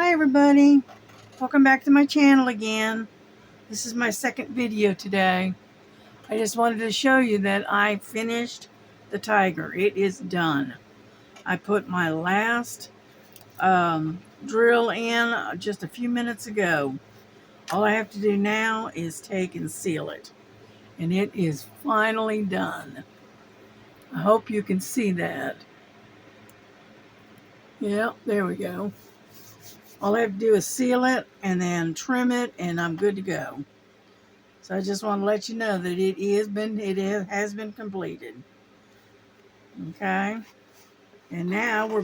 Hi everybody, welcome back to my channel again. This is my second video today. I just wanted to show you that I finished the tiger. It is done. I put my last drill in just a few minutes ago. All I have to do now is take and seal it, and it is finally done. I hope you can see that. Yeah, there we go. All I have to do is seal it and then trim it, and I'm good to go. So I just want to let you know that it has been completed. Okay, and now we're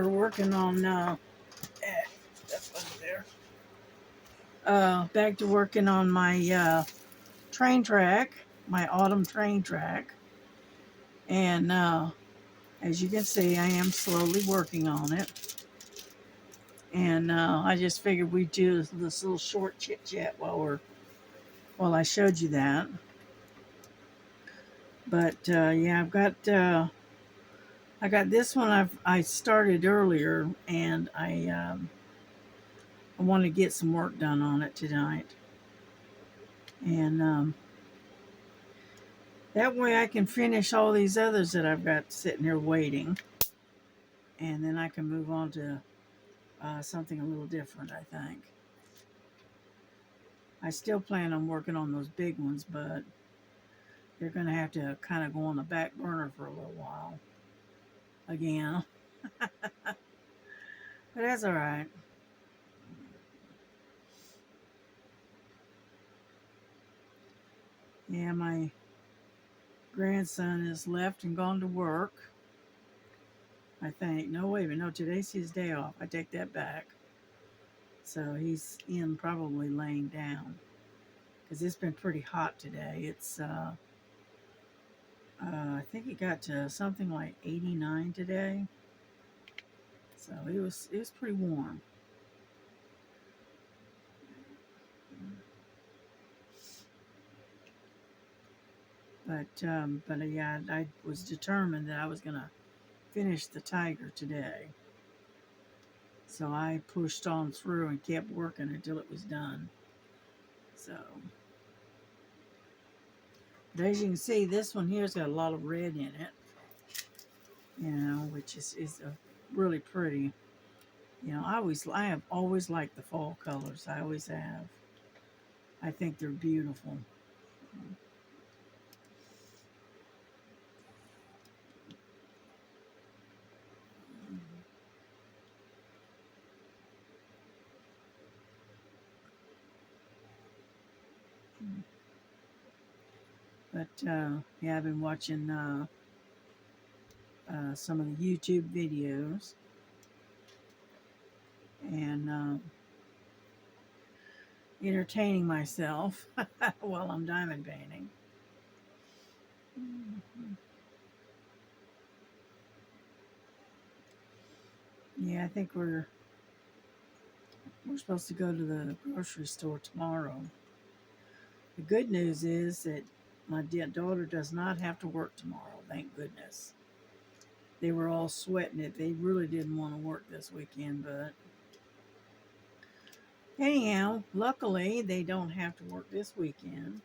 working on that's over there. Back to working on my train track, my autumn train track, and as you can see, I am slowly working on it. And I just figured we'd do this little short chit chat while I showed you that. But yeah, I got this one I started earlier, and I want to get some work done on it tonight. And that way I can finish all these others that I've got sitting here waiting. And then I can move on to something a little different, I think. I still plan on working on those big ones, but they're going to have to kind of go on the back burner for a little while again. But that's all right. Yeah, my grandson has left and gone to work, I think. No, wait a minute. No, today's his day off. I take that back. So he's in probably laying down because it's been pretty hot today. It's, I think it got to something like 89 today. So it was pretty warm. But yeah, I was determined that I was going to finish the tiger today. So I pushed on through and kept working until it was done. So, but as you can see, this one here's got a lot of red in it, you know, which is really pretty. You know, I have always liked the fall colors. I always have. I think they're beautiful. But yeah, I've been watching some of the YouTube videos, and entertaining myself while I'm diamond painting. Yeah, I think we're supposed to go to the grocery store tomorrow. The good news is that my daughter does not have to work tomorrow, thank goodness. They were all sweating it. They really didn't want to work this weekend, but anyhow, luckily they don't have to work this weekend.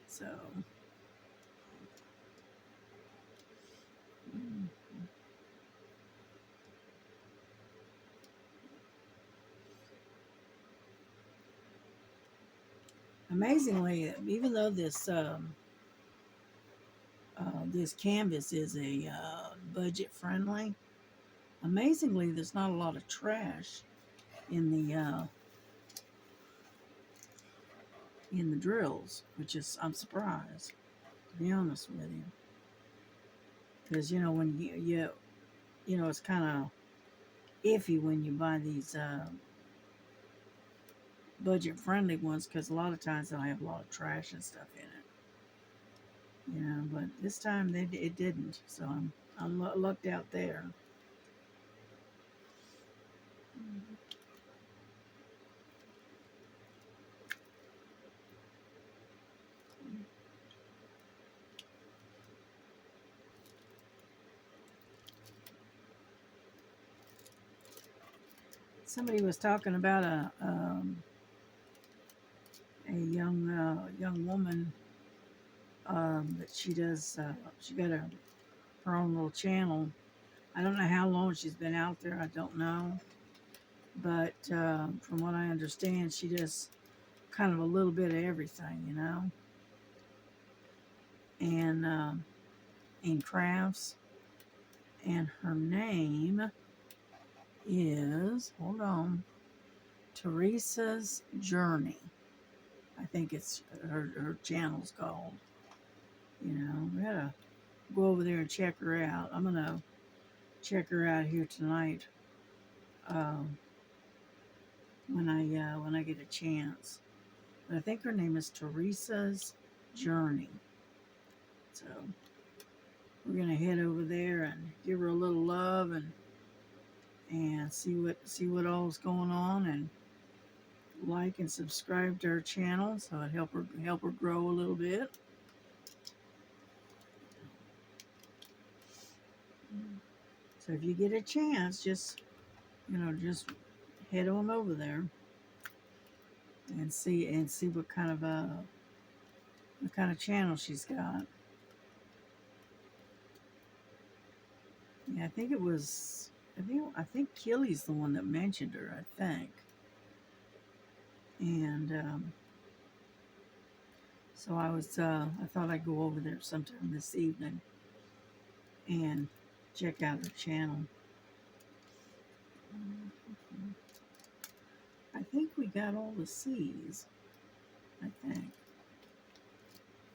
So, amazingly, even though this canvas is a budget friendly, amazingly there's not a lot of trash in the drills, which is, I'm surprised, to be honest with you, because you know when you know it's kind of iffy when you buy these budget friendly ones, because a lot of times they'll have a lot of trash and stuff in it, you know. But this time it didn't, so I'm lucked out there. Somebody was talking about a young woman that she does. She got her own little channel. I don't know how long she's been out there. I don't know, but from what I understand, she does kind of a little bit of everything, you know, and crafts. And her name is, hold on, Teresa's Journey. I think it's her channel's called. You know, we gotta go over there and check her out. I'm gonna check her out here tonight when I get a chance. But I think her name is Teresa's Journey. So we're gonna head over there and give her a little love and see what all's going on, and like and subscribe to her channel so it help her grow a little bit. So if you get a chance, just head on over there and see what kind of channel she's got. Yeah, I think it was. I think Kelly's the one that mentioned her. I think, and so I thought I'd go over there sometime this evening and check out her channel. I think we got all the C's. I think.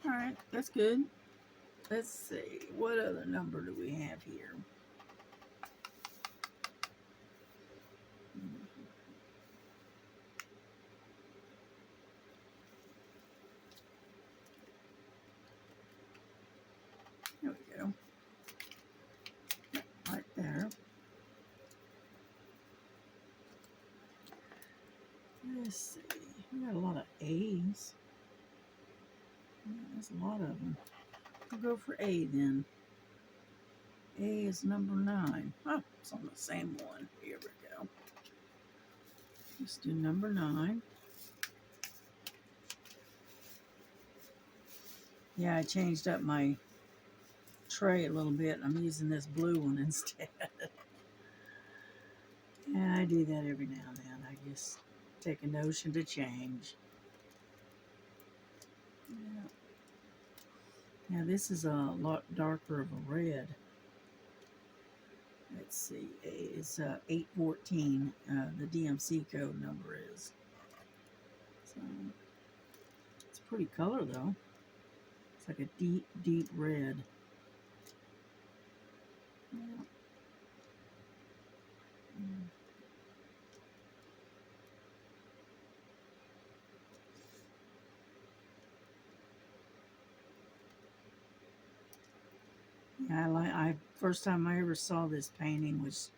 All right, that's good. Let's see, what other number do we have here? There we go. Right there. Let's see. We got a lot of A's. Yeah, there's a lot of them. We'll go for A then. A is number 9. Oh, it's on the same one. Here we go. Let's do number 9. Yeah, I changed up my tray a little bit. I'm using this blue one instead. Yeah, I do that every now and then. I just take a notion to change. Yeah. Now this is a lot darker of a red. Let's see, it's 814, the DMC code number is. So, it's a pretty color though. It's like a deep, deep red. Yeah. Yeah, first time I ever saw this painting was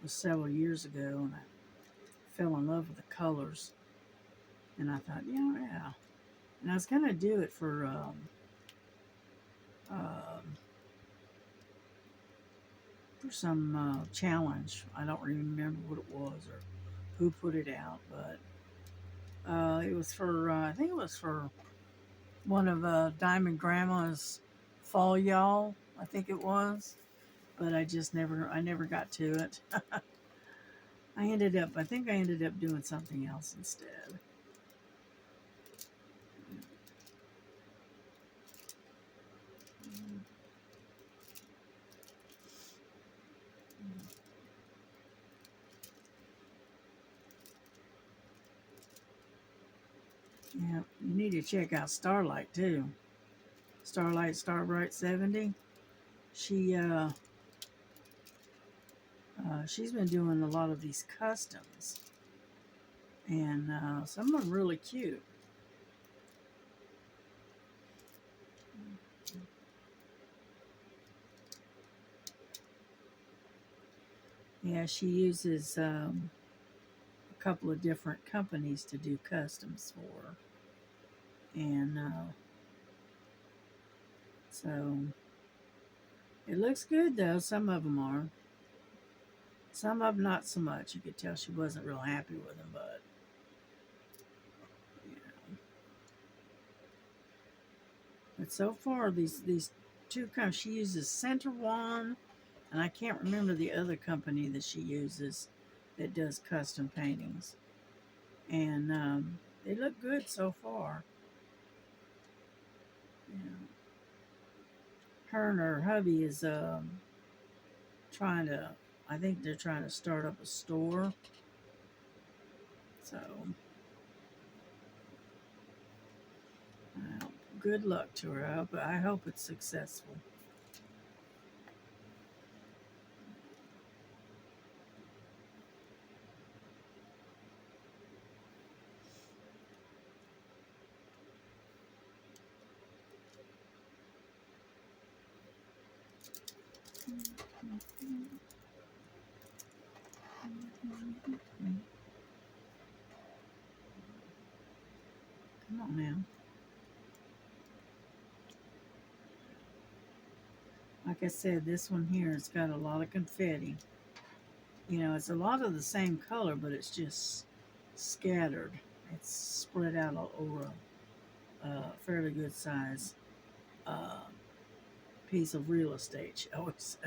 several years ago, and I fell in love with the colors. And I thought, yeah. And I was gonna do it for some challenge. I don't remember what it was or who put it out, but it was for I think it was for one of Diamond Grandma's fall y'all. I think it was, but I never got to it. I think I ended up doing something else instead. Yeah, you need to check out Starlight too. Starbright 70. She she's been doing a lot of these customs, and some of them really cute. Yeah, she uses a couple of different companies to do customs for her, and so it looks good though. Some of them are. Some of them not so much. You could tell she wasn't real happy with them, but you know. But so far, these two companies, she uses Center One, and I can't remember the other company that she uses that does custom paintings. And they look good so far. You know, her and her hubby is trying to. I think they're trying to start up a store. So, good luck to her. I hope it's successful. Come on now. Like I said, this one here has got a lot of confetti. You know, it's a lot of the same color, but it's just scattered. It's spread out all over a fairly good size uh, piece of real estate, I would say.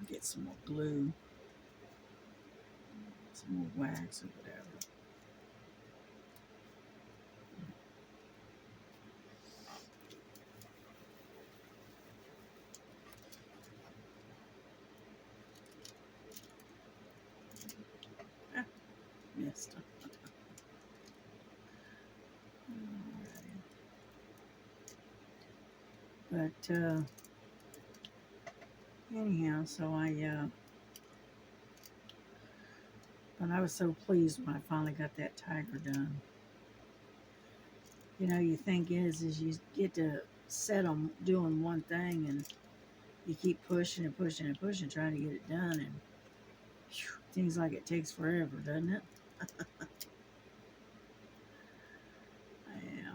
Get some more glue, some more wax or whatever. Ah, missed. But anyhow, so but I was so pleased when I finally got that tiger done. You know, you think is you get to set them doing one thing, and you keep pushing and pushing and pushing, trying to get it done, and whew, seems like it takes forever, doesn't it? Yeah.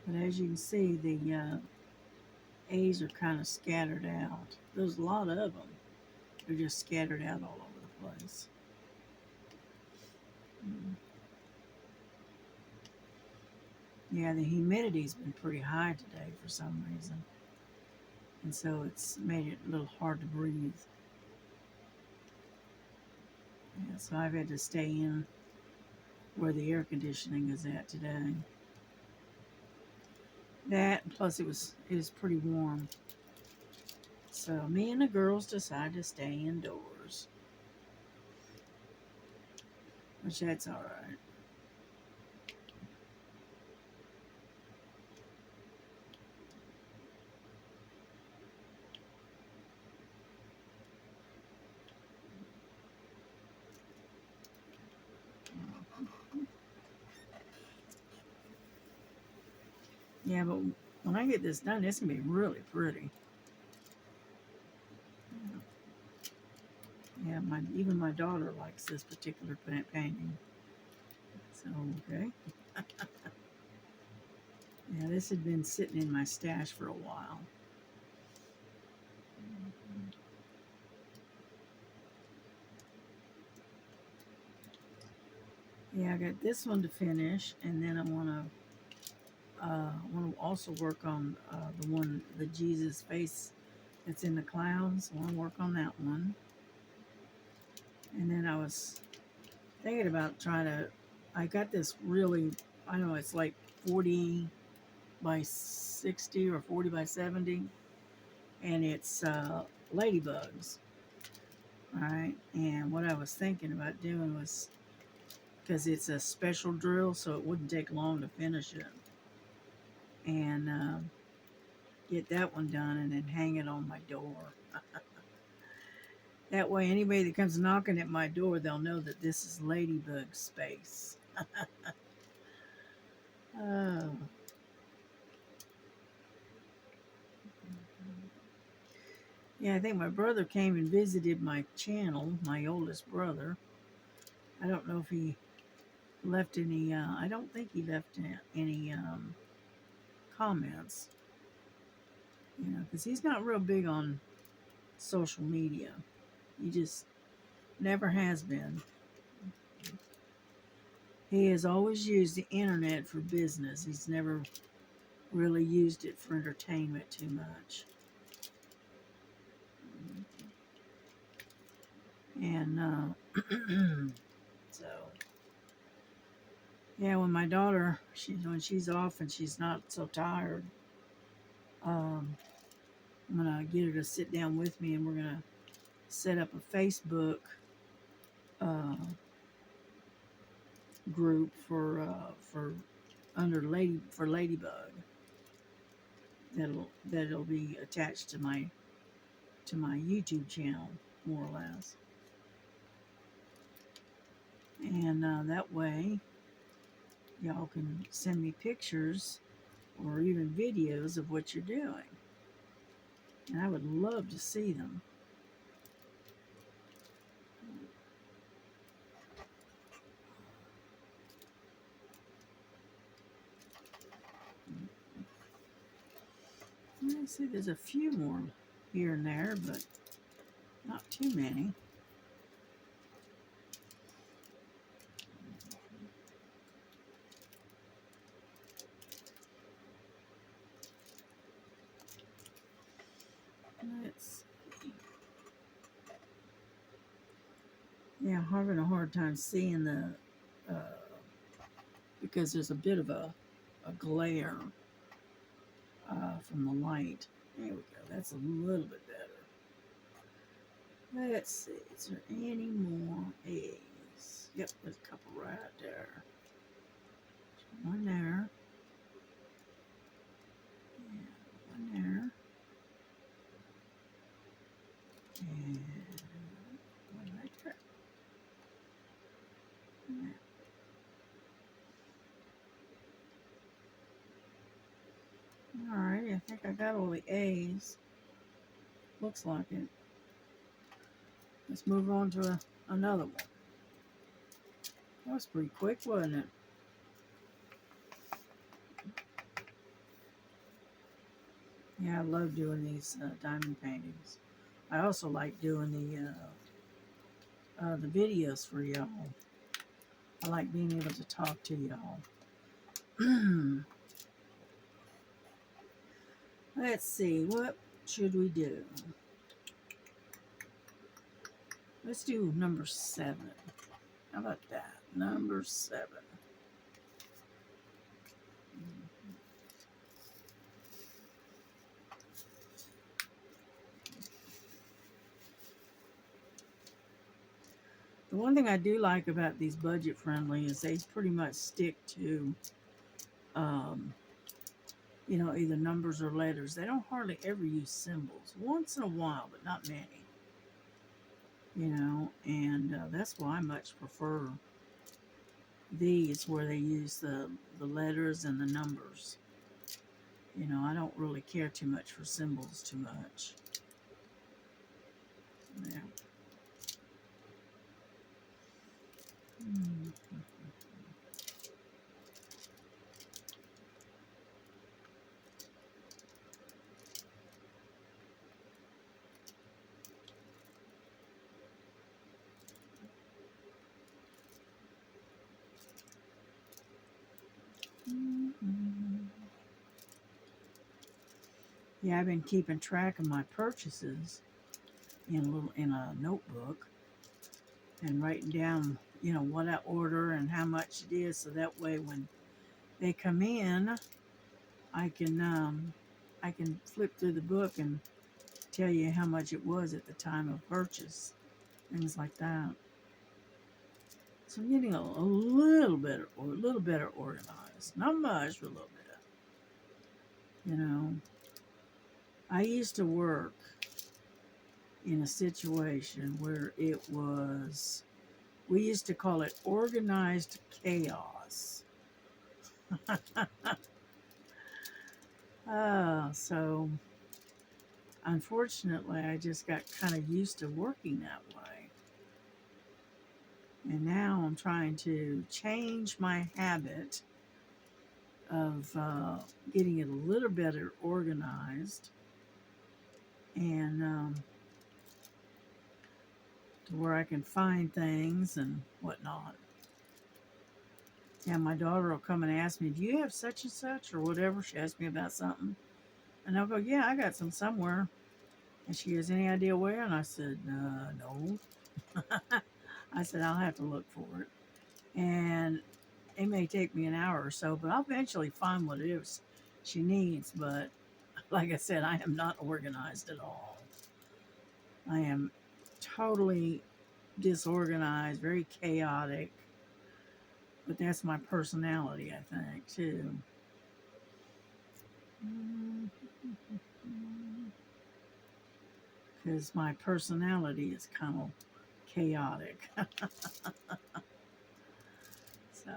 But as you can see, the A's are kind of scattered out. There's a lot of them. They're just scattered out all over the place. Mm. Yeah, the humidity's been pretty high today for some reason. And so it's made it a little hard to breathe. Yeah, so I've had to stay in where the air conditioning is at today. That, plus it was pretty warm. So me and the girls decided to stay indoors, which that's all right. Yeah, but when I get this done, it's gonna be really pretty. Yeah, even my daughter likes this particular painting. So okay. Yeah, this had been sitting in my stash for a while. Yeah, I got this one to finish, and then I want to also work on the Jesus face that's in the clouds. I want to work on that one, and then I was thinking about trying to. I got this really, I don't know, it's like 40 by 60 or 40 by 70, and it's ladybugs. All right, and what I was thinking about doing was because it's a special drill, so it wouldn't take long to finish it. And get that one done and then hang it on my door. That way, anybody that comes knocking at my door, they'll know that this is Ladybug space. Oh. Yeah, I think my brother came and visited my channel, my oldest brother. I don't know if he left any, I don't think he left any comments, because he's not real big on social media. He just never has been. He has always used the internet for business. He's never really used it for entertainment too much. And so, yeah, when my daughter, when she's off and she's not so tired, I'm gonna get her to sit down with me, and we're gonna set up a Facebook uh, group for Ladybug. That'll be attached to my YouTube channel, more or less. And that way, y'all can send me pictures or even videos of what you're doing. And I would love to see them. I see there's a few more here and there, but not too many. Let's see. Yeah, I'm having a hard time seeing the, because there's a bit of a glare from the light. There we go. That's a little bit better. Let's see. Is there any more A's? Yep, there's a couple right there. One there. Yeah, one there. And one right there. Yeah. Alright, I think I got all the A's. Looks like it. Let's move on to another one. That was pretty quick, wasn't it? Yeah, I love doing these diamond paintings. I also like doing the videos for y'all. I like being able to talk to y'all. Let's see, what should we do? Let's do number 7. How about that? Number 7. The one thing I do like about these budget friendly is they pretty much stick to, either numbers or letters. They don't hardly ever use symbols. Once in a while, but not many. And that's why I much prefer these, where they use the letters and the numbers. I don't really care too much for symbols too much. Yeah. Yeah, I've been keeping track of my purchases in a notebook and writing down, what I order and how much it is, so that way when they come in, I can flip through the book and tell you how much it was at the time of purchase, things like that. So I'm getting a little better organized. Not much, but a little bit. I used to work in a situation where it was, we used to call it organized chaos. So unfortunately, I just got kind of used to working that way. And now I'm trying to change my habit of getting it a little better organized and to where I can find things and whatnot. And my daughter will come and ask me, "Do you have such and such or whatever?" She asks me about something. And I'll go, "Yeah, I got some somewhere." And she has any idea where? And I said, "No." I said, "I'll have to look for it." And it may take me an hour or so, but I'll eventually find what it is she needs. But like I said, I am not organized at all. I am totally disorganized, very chaotic. But that's my personality, I think, too. Because my personality is kind of chaotic. So,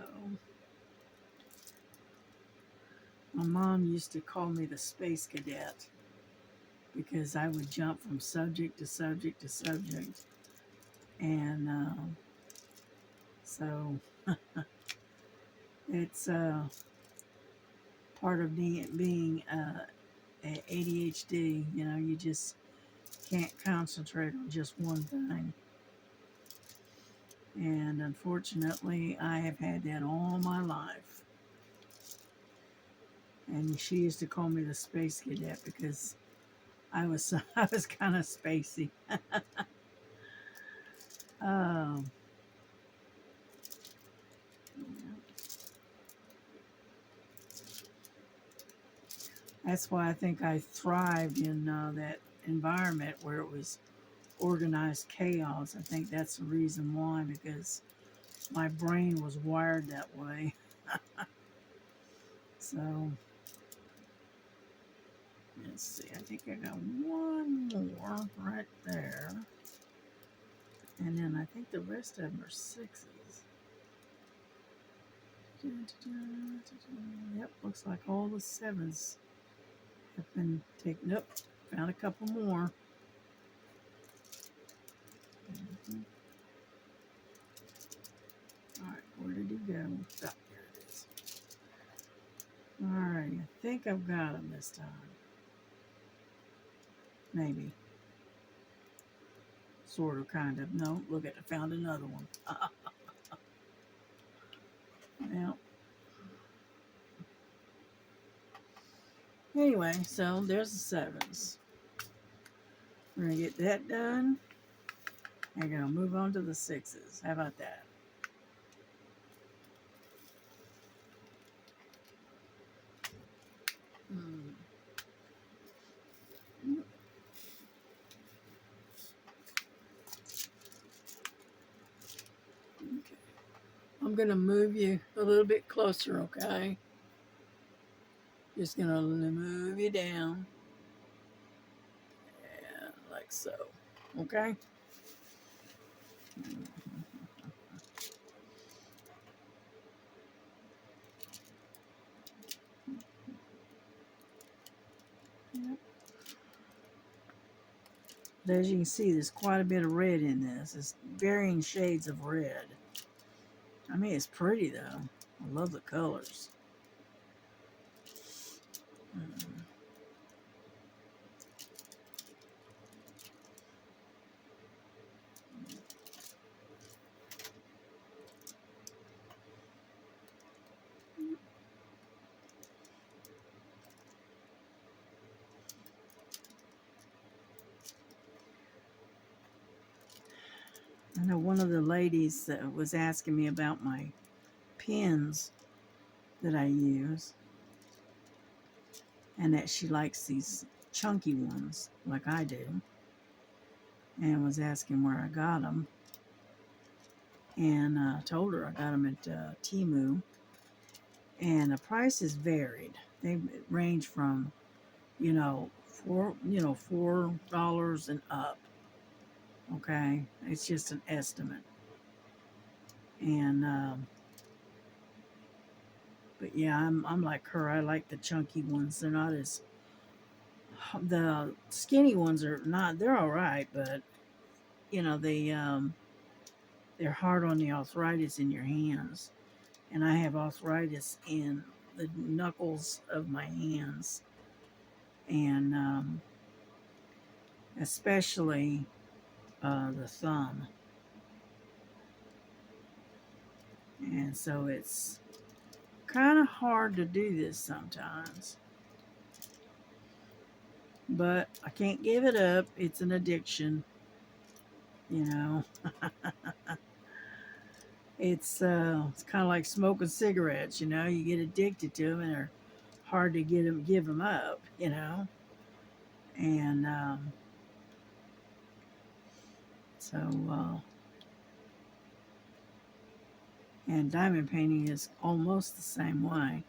my mom used to call me the space cadet because I would jump from subject to subject to subject. And so, it's part of being ADHD. You know, you just can't concentrate on just one thing. And unfortunately, I have had that all my life. And she used to call me the space cadet because I was I was kind of spacey. um, that's why I think I thrived in that environment where it was organized chaos. I think that's the reason why, because my brain was wired that way. So let's see. I think I got one more right there, and then I think the rest of them are sixes. Yep, looks like all the sevens have been taken. Nope, found a couple more. All right, where did he go? Oh, there it is. All right, I think I've got him this time. Maybe. Sort of, kind of. No, look at it. Found another one. Well, anyway, so there's the sevens. We're going to get that done. I'm going to move on to the sixes. How about that? Okay. I'm going to move you a little bit closer, okay? Just going to move you down. Yeah, like so. Okay? Yep. But as you can see, there's quite a bit of red in this. It's varying shades of red. I mean, it's pretty, though. I love the colors. I know one of the ladies was asking me about my pens that I use, and that she likes these chunky ones like I do, and was asking where I got them. And told her I got them at Temu, and the prices varied. They range from, you know, $4 and up. Okay, it's just an estimate. And but yeah, I'm like her. I like the chunky ones. They're not as the skinny ones are not. They're all right, but they're hard on the arthritis in your hands, and I have arthritis in the knuckles of my hands, and especially the thumb, and so it's kind of hard to do this sometimes. But I can't give it up. It's an addiction, you know. It's kind of like smoking cigarettes, you know. You get addicted to them, and they're hard to give them up, you know. And so and diamond painting is almost the same way.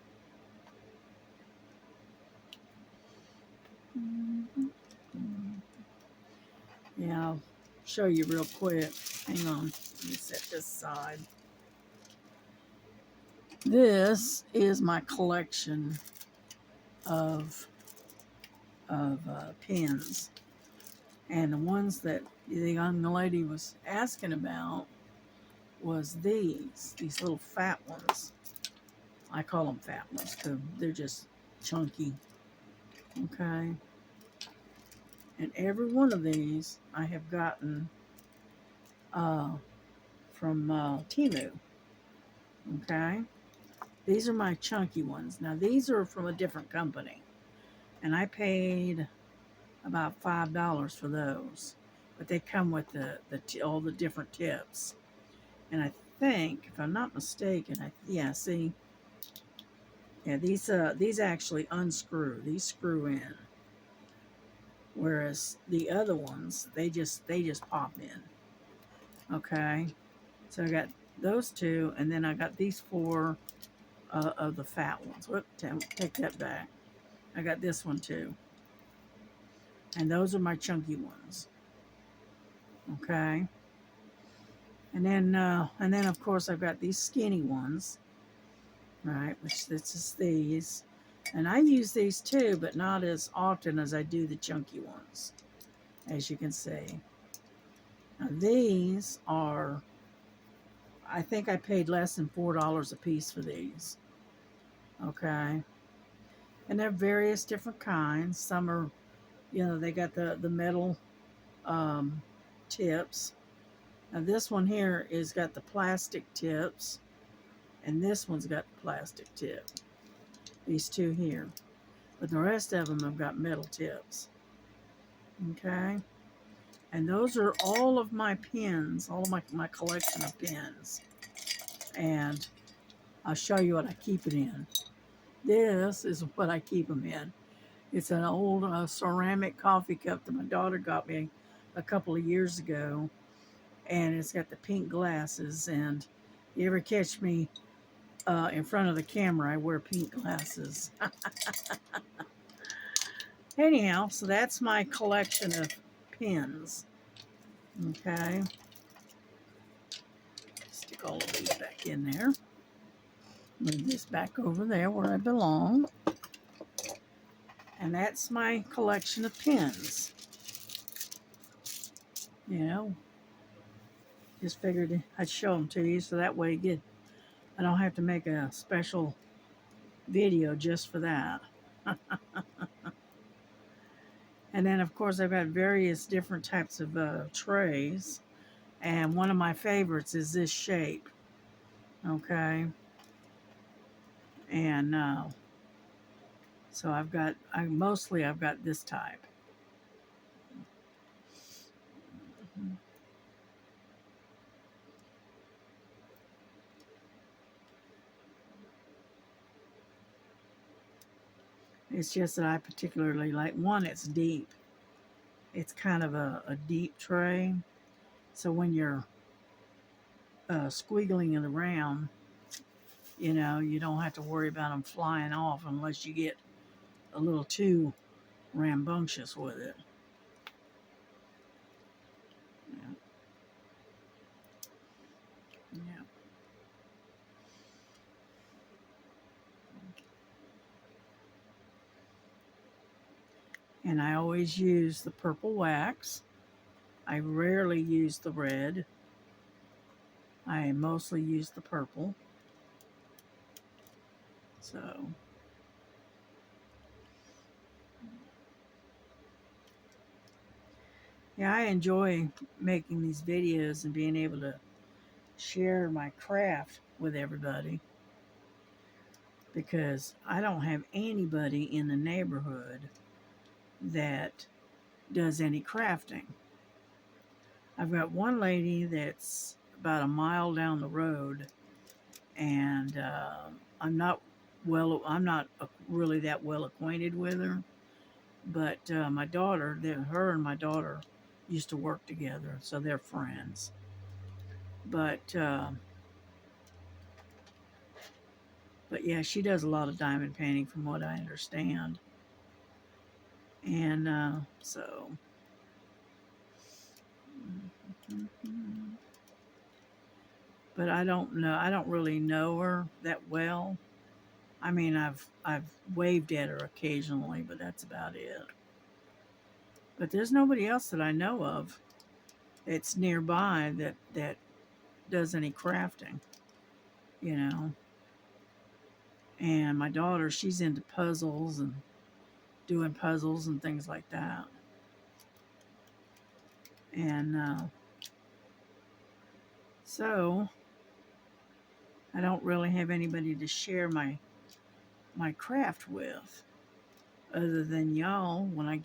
Yeah, I'll show you real quick. Hang on, let me set this aside. This is my collection of pens, and the ones that the young lady was asking about was these little fat ones. I call them fat ones because they're just chunky. Okay, and every one of these I have gotten from Temu. Okay, these are my chunky ones. Now these are from a different company, and I paid about $5 for those, but they come with all the different tips. And I think, if I'm not mistaken, see, yeah, these actually unscrew. These screw in, whereas the other ones they just pop in. Okay, so I got those two, and then I got these four of the fat ones. Whoop, take that back. I got this one too, and those are my chunky ones. Okay, and then of course I've got these skinny ones, right? Which this is these, and I use these too, but not as often as I do the chunky ones, as you can see. Now these are, I think I paid less than $4 a piece for these. Okay, and they're various different kinds. Some are, they got the metal tips. Now this one here is got the plastic tips, and this one's got the plastic tip. These two here, but the rest of them have got metal tips. Okay, and those are all of my pens, all of my collection of pens, and I'll show you what I keep it in. This is what I keep them in. It's an old ceramic coffee cup that my daughter got me a couple of years ago, and it's got the pink glasses. And you ever catch me in front of the camera, I wear pink glasses. Anyhow, so that's my collection of pens. Okay. Stick all of these back in there. Move this back over there where I belong. And that's my collection of pens. Just figured I'd show them to you so that way I don't have to make a special video just for that. And then of course I've got various different types of trays, and one of my favorites is this shape. Okay, and so I've got this type. It's just that I particularly like one. It's deep. It's kind of a deep tray, so when you're squiggling it around, you don't have to worry about them flying off unless you get a little too rambunctious with it. Yeah. Yeah. And I always use the purple wax. I rarely use the red. I mostly use the purple. So, yeah, I enjoy making these videos and being able to share my craft with everybody, because I don't have anybody in the neighborhood that does any crafting. I've got one lady that's about a mile down the road, and I'm not really that well acquainted with her. But my daughter, her and my daughter used to work together, so they're friends. But yeah, she does a lot of diamond painting, from what I understand, and so. But I don't know. I don't really know her that well. I mean, I've waved at her occasionally, but that's about it. But there's nobody else that I know of that's nearby that does any crafting, you know. And my daughter, she's into puzzles and doing puzzles and things like that. And so I don't really have anybody to share my craft with, other than y'all when I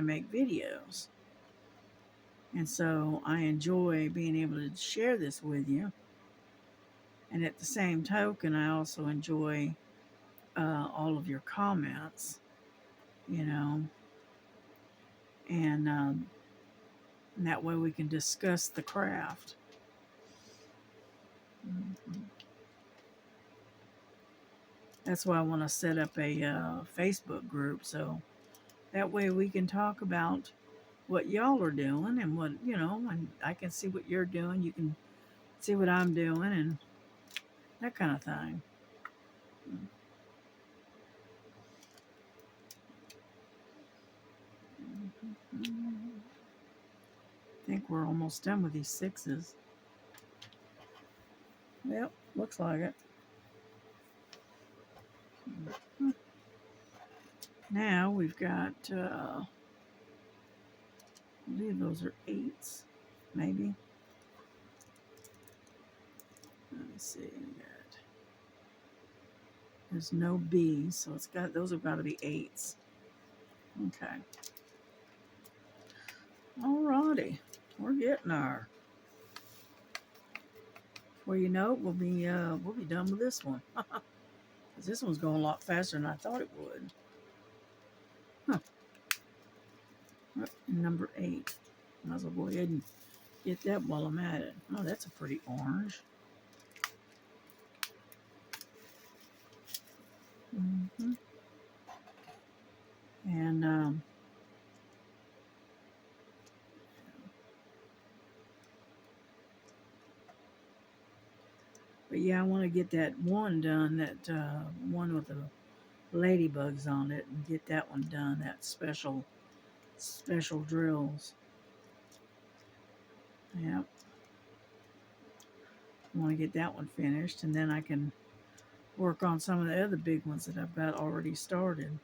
make videos. And so I enjoy being able to share this with you. And at the same token, I also enjoy all of your comments, you know, and that way we can discuss the craft. Mhm. That's why I want to set up a Facebook group, so that way we can talk about what y'all are doing, and what, you know, and I can see what you're doing, you can see what I'm doing, and that kind of thing. I think we're almost done with these sixes. Yep, looks like it. Now we've got, I believe those are eights, maybe. Let me see. There's no B's, so those have got to be eights. Okay. Alrighty, we're getting there. Before you know it, we'll be done with this one. 'Cause this one's going a lot faster than I thought it would. Huh. Number 8. Might as well go ahead and get that while I'm at it. Oh, that's a pretty orange. Mm-hmm. And but yeah, I want to get that one done. That one with the ladybugs on it, and get that one done. That special drills. Yeah, I want to get that one finished, and then I can work on some of the other big ones that I've got already started.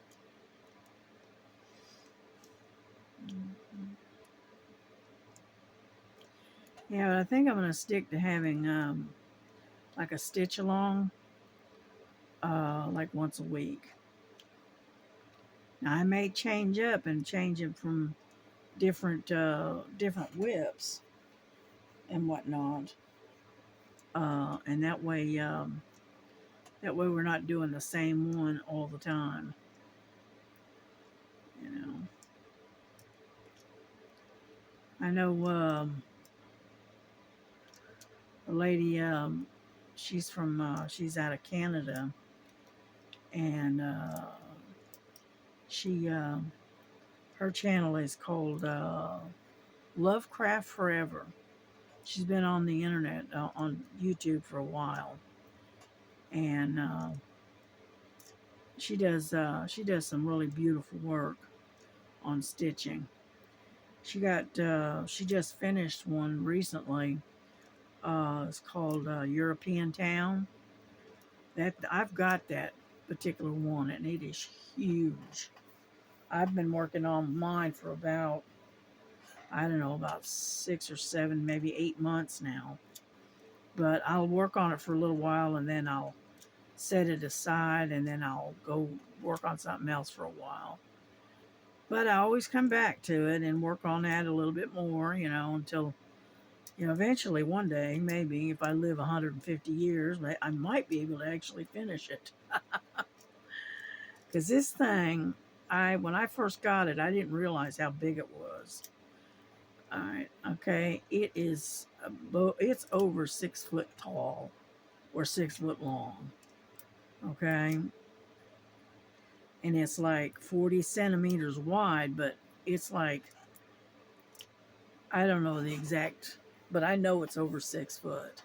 Yeah, but I think I'm going to stick to having like a stitch along, like once a week. Now I may change up and change it from different WIPs and whatnot, and that way we're not doing the same one all the time. You know, I know a lady. She's out of Canada, and She her channel is called Lovecraft Forever. She's been on the internet on YouTube for a while, and she does some really beautiful work on stitching. She just finished one recently. It's called European Town. That I've got that particular one, and it is huge. I've been working on mine for about, I don't know, about 6 or 7, maybe 8 months now. But I'll work on it for a little while, and then I'll set it aside, and then I'll go work on something else for a while. But I always come back to it and work on that a little bit more, until, eventually one day, maybe if I live 150 years, I might be able to actually finish it. Because this thing, when I first got it, I didn't realize how big it was. All right, okay, it's over 6 foot tall or 6 foot long, okay, and it's like 40 centimeters wide, but it's like, I don't know the exact, but I know it's over 6 foot.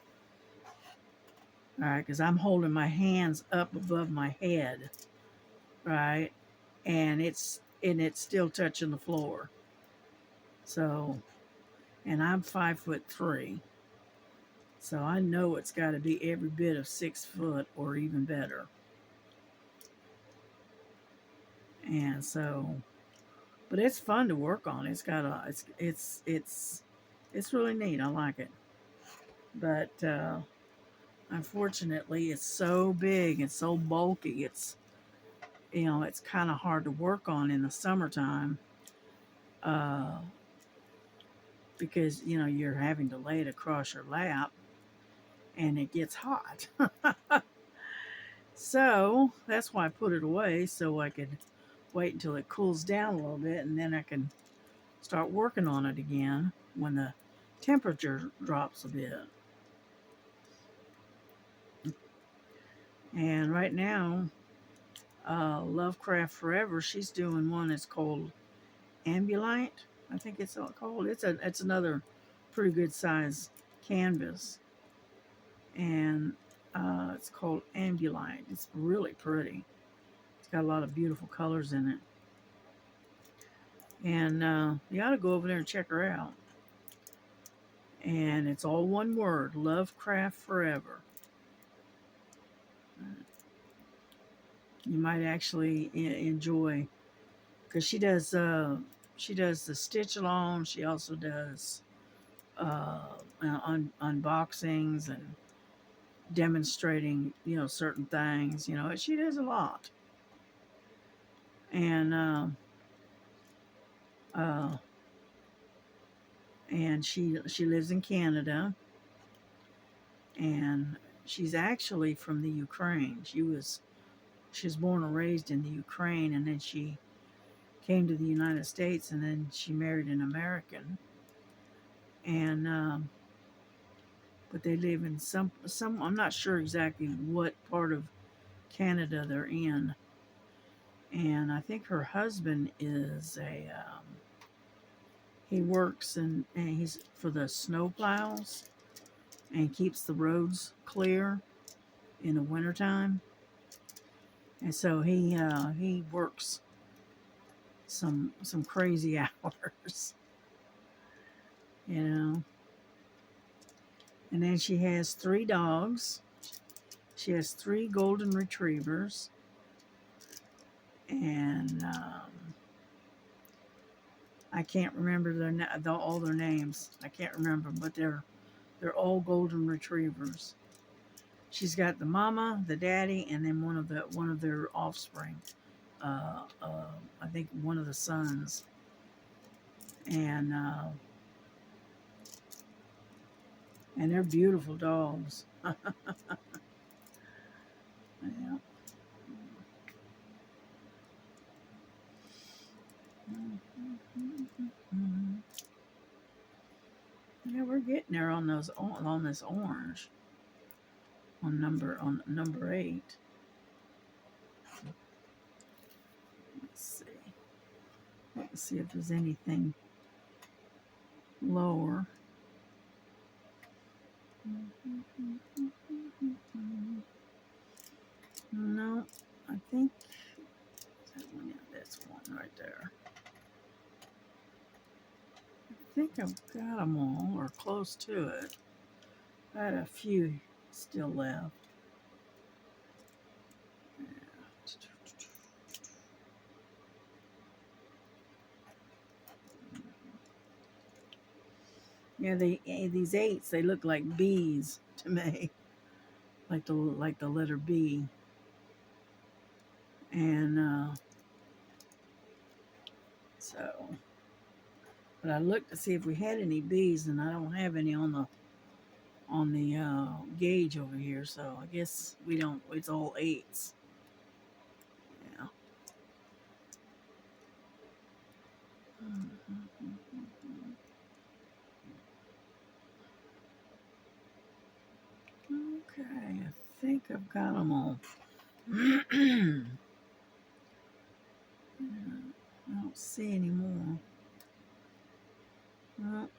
All right, because I'm holding my hands up above my head, right, and it's still touching the floor. So, and I'm 5'3", so I know it's got to be every bit of 6 foot or even better. And so, but it's fun to work on. It's got it's really neat. I like it. But unfortunately, it's so big and so bulky. It's kind of hard to work on in the summertime, because you're having to lay it across your lap, and it gets hot. So that's why I put it away, so I could wait until it cools down a little bit, and then I can start working on it again when the temperature drops a bit. And right now, Lovecraft Forever, she's doing one that's called Ambulite, I think it's called. It's another pretty good size canvas, and it's called Ambulite. It's really pretty. It's got a lot of beautiful colors in it, and you ought to go over there and check her out. And it's all one word: Lovecraft Forever. You might actually enjoy, because she does the stitch along. She also does unboxings and demonstrating certain things. She does a lot. And and she lives in Canada, and she's actually from the Ukraine. She was born and raised in the Ukraine, and then she came to the United States, and then she married an American. And but they live in some I'm not sure exactly what part of Canada they're in. And I think her husband is he works and he's for the snow plows and keeps the roads clear in the wintertime. And so he works some crazy hours, And then she has 3 dogs. She has 3 golden retrievers, and I can't remember all their names. I can't remember, but they're all golden retrievers. She's got the mama, the daddy, and then one of their offspring. I think one of the sons, and they're beautiful dogs. Yeah. Yeah, we're getting there on this orange. On number 8. Let's see. Let's see if there's anything lower. No, I think that one, yeah, that's one right there. I think I've got them all, or close to it. I had a few still left. Yeah, these 8s, they look like B's to me, like the letter B. And so, but I looked to see if we had any B's, and I don't have any on the gauge over here. So I guess we don't. It's all 8s. Yeah. Okay, I think I've got them all. I don't see any more. Well,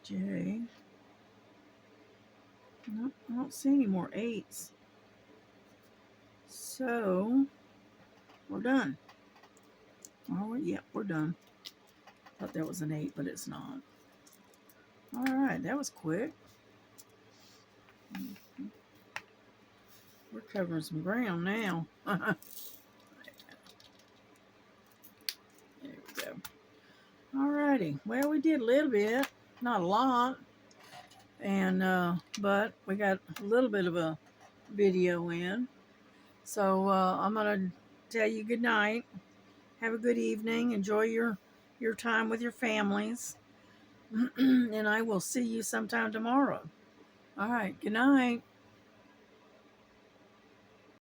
J. Nope, I don't see any more 8s. So we're done. Oh, yep, we're done. Thought that was an 8, but it's not. All right, that was quick. We're covering some ground now. There we go. All righty. Well, we did a little bit, not a lot, and but we got a little bit of a video in. So I'm gonna tell you good night. Have a good evening. Enjoy your time with your families, and I will see you sometime tomorrow. All right. Good night.